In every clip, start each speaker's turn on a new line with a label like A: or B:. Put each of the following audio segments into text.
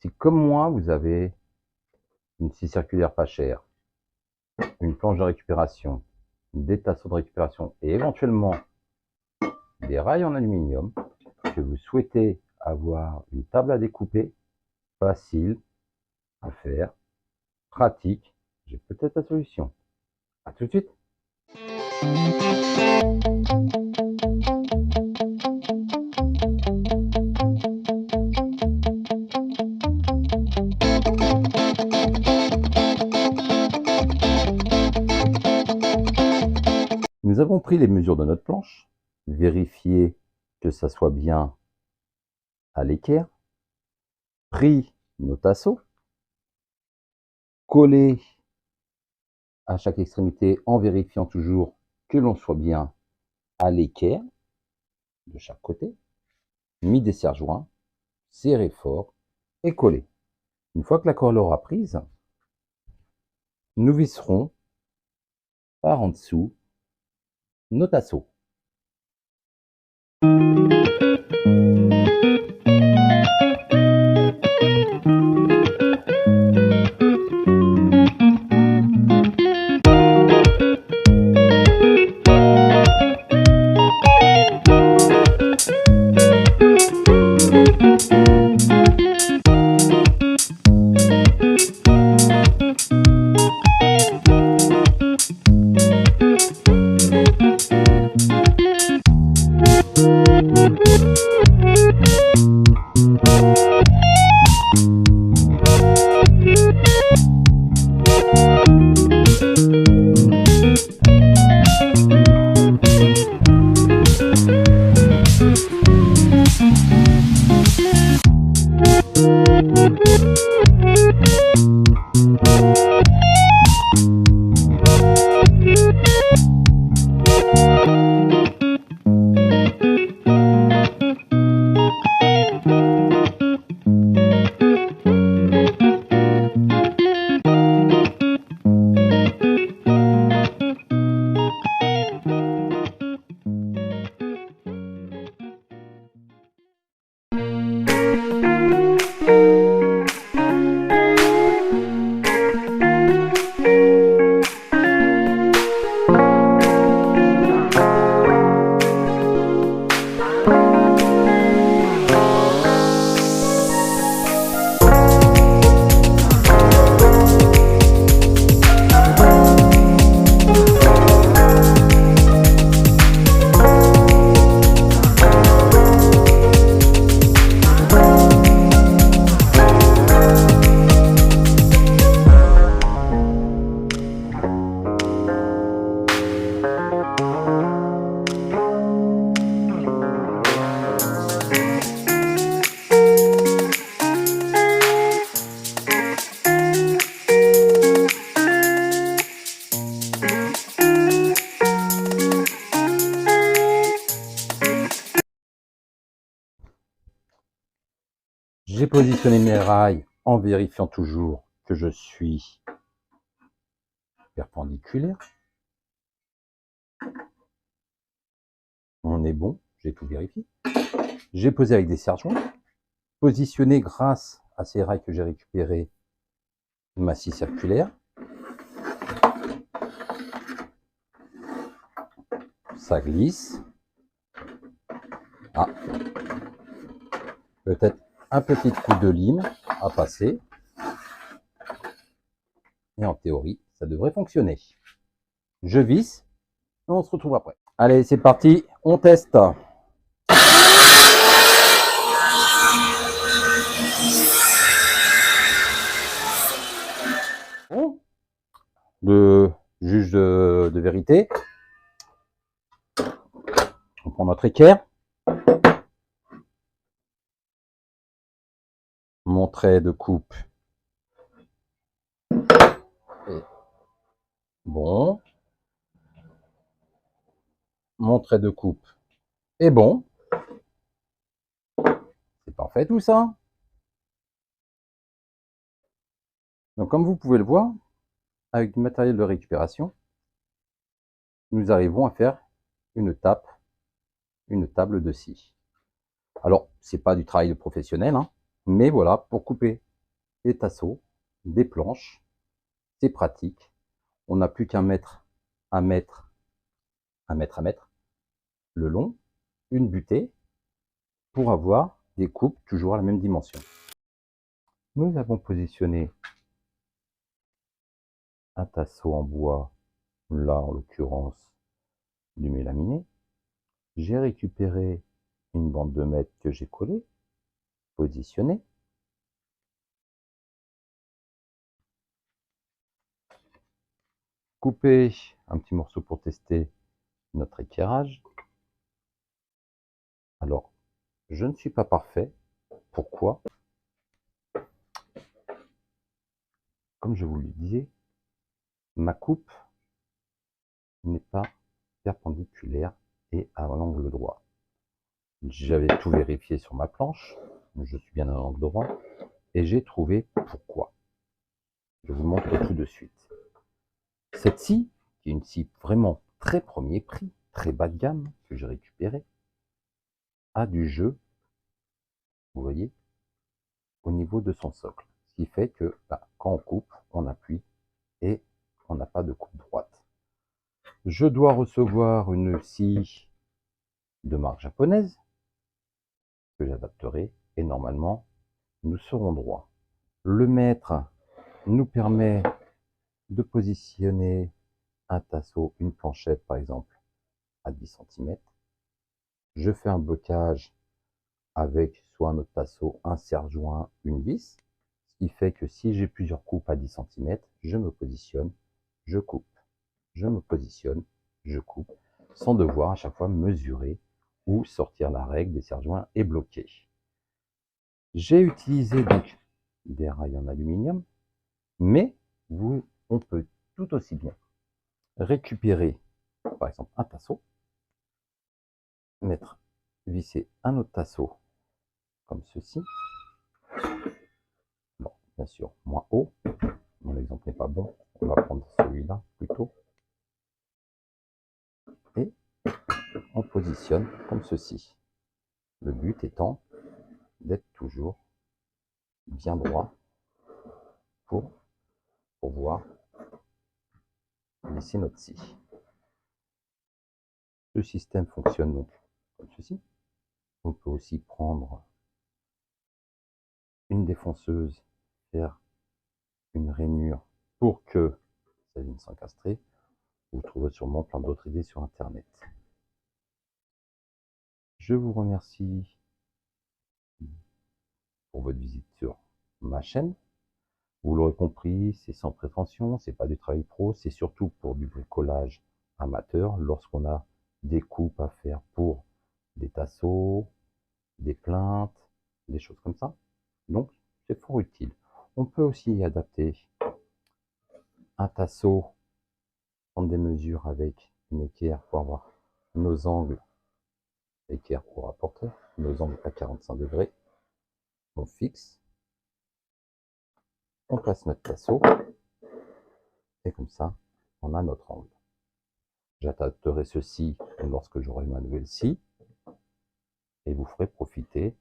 A: Si comme moi, vous avez une scie circulaire pas chère, une planche de récupération, des tasseaux de récupération et éventuellement des rails en aluminium, que vous souhaitez avoir une table à découper, facile à faire, pratique, j'ai peut-être la solution. À tout de suite. Nous avons pris les mesures de notre planche, vérifié que ça soit bien à l'équerre, pris nos tasseaux, collé à chaque extrémité en vérifiant toujours que l'on soit bien à l'équerre de chaque côté, mis des serre-joints, serré fort et collé. Une fois que la colle aura prise, nous visserons par en dessous nos tasseaux. J'ai positionné mes rails en vérifiant toujours que je suis perpendiculaire. On est bon, j'ai tout vérifié. J'ai posé avec des serre-joints, positionné grâce à ces rails que j'ai récupérés ma scie circulaire. Ça glisse. Ah, peut-être un petit coup de lime à passer. Et en théorie, ça devrait fonctionner. Je visse et on se retrouve après. Allez, c'est parti, on teste. Bon, le juge de vérité. On prend notre équerre. Mon trait de coupe. Et bon. Mon trait de coupe est bon. C'est parfait tout ça. Donc comme vous pouvez le voir, avec du matériel de récupération, nous arrivons à faire une table de scie. Alors, c'est pas du travail de professionnel, hein, mais voilà, pour couper des tasseaux, des planches. C'est pratique. On n'a plus qu'un mètre à mettre, le long, une butée, pour avoir des coupes toujours à la même dimension. Nous avons positionné un tasseau en bois, là en l'occurrence du mélaminé. J'ai récupéré une bande de mètre que j'ai collée, positionnée. Couper un petit morceau pour tester notre équerrage. Alors, je ne suis pas parfait. Pourquoi? Comme je vous le disais, ma coupe n'est pas perpendiculaire et à l'angle droit. J'avais tout vérifié sur ma planche, je suis bien à l'angle droit, et j'ai trouvé pourquoi. Je vous montre tout de suite. Cette scie, qui est une scie vraiment très premier prix, très bas de gamme, que j'ai récupérée, a du jeu, vous voyez, au niveau de son socle. Ce qui fait que quand on coupe, on appuie et on n'a pas de coupe droite. Je dois recevoir une scie de marque japonaise que j'adapterai et normalement nous serons droits. Le mètre nous permet de positionner un tasseau, une planchette par exemple à 10 cm. Je fais un blocage avec soit un autre tasseau, un serre-joint, une vis, ce qui fait que si j'ai plusieurs coupes à 10 cm, je me positionne, je coupe, je me positionne, je coupe, sans devoir à chaque fois mesurer ou sortir la règle des serre-joints et bloquer. J'ai utilisé donc des rails en aluminium, mais on peut tout aussi bien récupérer par exemple un tasseau, visser un autre tasseau comme ceci. Bon, bien sûr, moins haut. Mon exemple n'est pas bon. On va prendre celui-là plutôt. Et on positionne comme ceci. Le but étant d'être toujours bien droit pour pouvoir lisser notre scie. Le système fonctionne donc comme ceci. On peut aussi prendre une défonceuse, faire une rainure pour que ça vienne s'encastrer. Vous trouverez sûrement plein d'autres idées sur internet. Je vous remercie pour votre visite sur ma chaîne. Vous l'aurez compris, c'est sans prétention, c'est pas du travail pro, c'est surtout pour du bricolage amateur lorsqu'on a des coupes à faire pour des tasseaux, des plinthes, des choses comme ça. Donc c'est fort utile. On peut aussi adapter un tasseau, prendre des mesures avec une équerre pour avoir nos angles, équerre pour rapporteur, nos angles à 45 degrés. On fixe, on passe notre tasseau, et comme ça, on a notre angle. J'adapterai ceci lorsque j'aurai ma nouvelle scie, et vous ferez profiter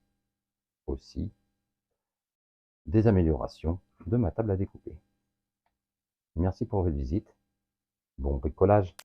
A: aussi des améliorations de ma table à découper. Merci pour votre visite. Bon bricolage!